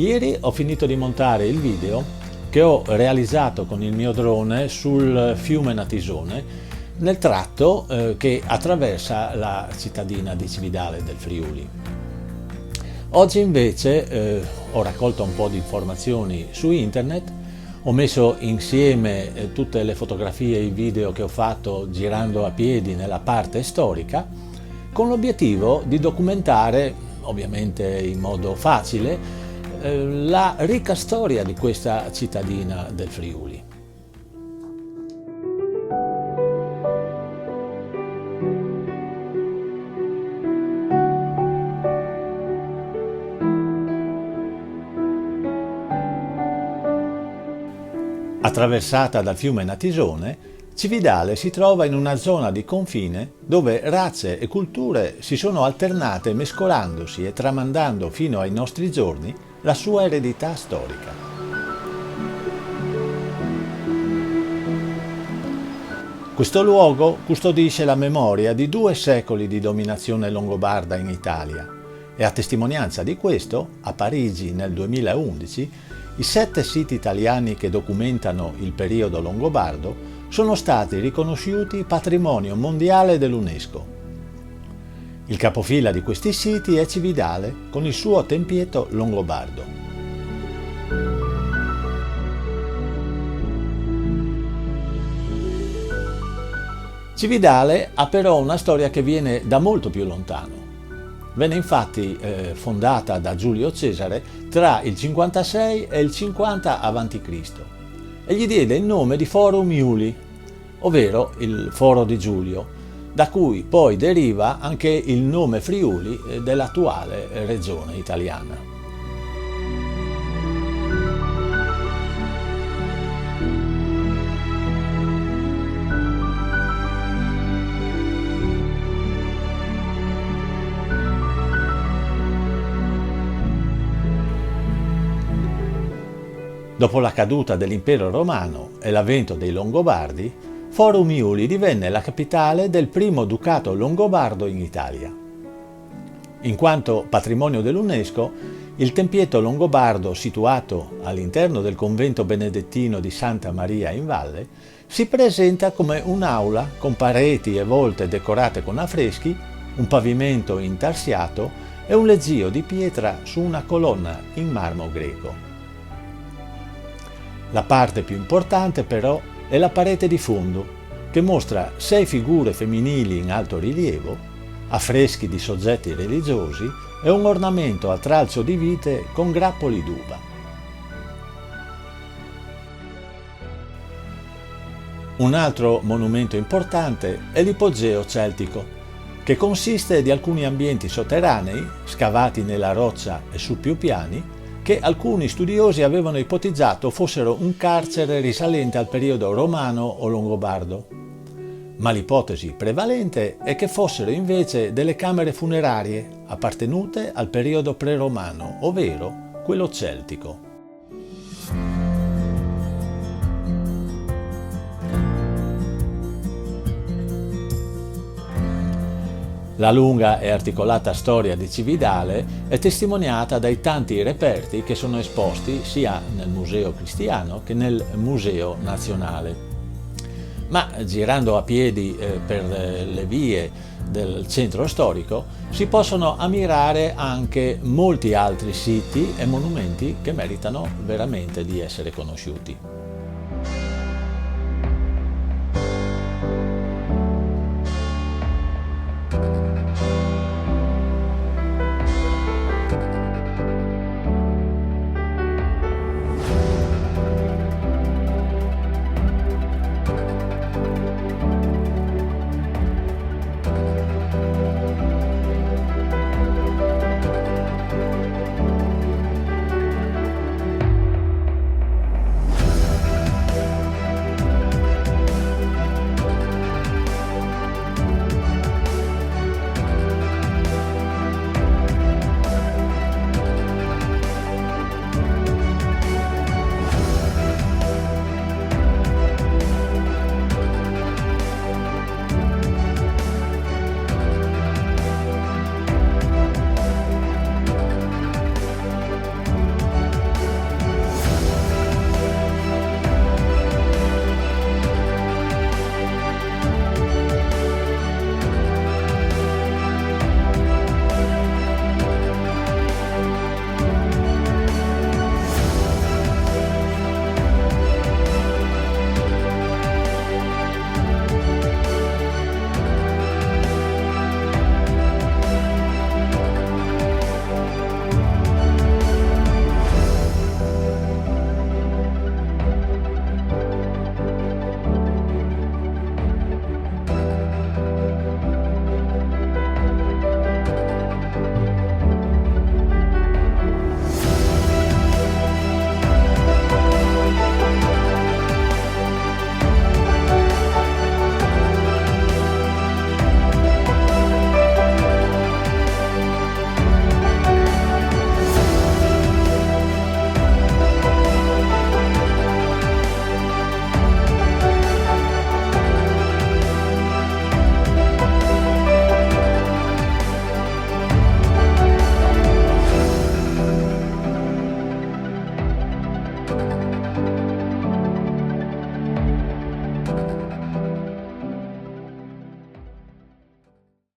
Ieri ho finito di montare il video che ho realizzato con il mio drone sul fiume Natisone, nel tratto che attraversa la cittadina di Cividale del Friuli. Oggi invece ho raccolto un po' di informazioni su internet, ho messo insieme tutte le fotografie e i video che ho fatto girando a piedi nella parte storica, con l'obiettivo di documentare, ovviamente in modo facile, la ricca storia di questa cittadina del Friuli. Attraversata dal fiume Natisone, Cividale si trova in una zona di confine dove razze e culture si sono alternate mescolandosi e tramandando fino ai nostri giorni la sua eredità storica. Questo luogo custodisce la memoria di 2 secoli di dominazione longobarda in Italia e a testimonianza di questo, a Parigi nel 2011, i 7 siti italiani che documentano il periodo longobardo sono stati riconosciuti patrimonio mondiale dell'UNESCO. Il capofila di questi siti è Cividale con il suo tempietto longobardo. Cividale ha però una storia che viene da molto più lontano. Venne infatti fondata da Giulio Cesare tra il 56 e il 50 a.C. e gli diede il nome di Forum Iuli, ovvero il Foro di Giulio, da cui poi deriva anche il nome Friuli dell'attuale regione italiana. Dopo la caduta dell'impero romano e l'avvento dei Longobardi, Forum Iuli divenne la capitale del primo ducato longobardo in Italia. In quanto patrimonio dell'UNESCO, il tempietto longobardo situato all'interno del convento benedettino di Santa Maria in Valle si presenta come un'aula con pareti e volte decorate con affreschi, un pavimento intarsiato e un leggio di pietra su una colonna in marmo greco. La parte più importante però è la parete di fondo, che mostra 6 figure femminili in alto rilievo, affreschi di soggetti religiosi e un ornamento a tralcio di vite con grappoli d'uva. Un altro monumento importante è l'ipogeo celtico, che consiste di alcuni ambienti sotterranei, scavati nella roccia e su più piani, che alcuni studiosi avevano ipotizzato fossero un carcere risalente al periodo romano o longobardo. Ma l'ipotesi prevalente è che fossero invece delle camere funerarie appartenute al periodo preromano, ovvero quello celtico. La lunga e articolata storia di Cividale è testimoniata dai tanti reperti che sono esposti sia nel Museo Cristiano che nel Museo Nazionale. Ma girando a piedi per le vie del centro storico si possono ammirare anche molti altri siti e monumenti che meritano veramente di essere conosciuti.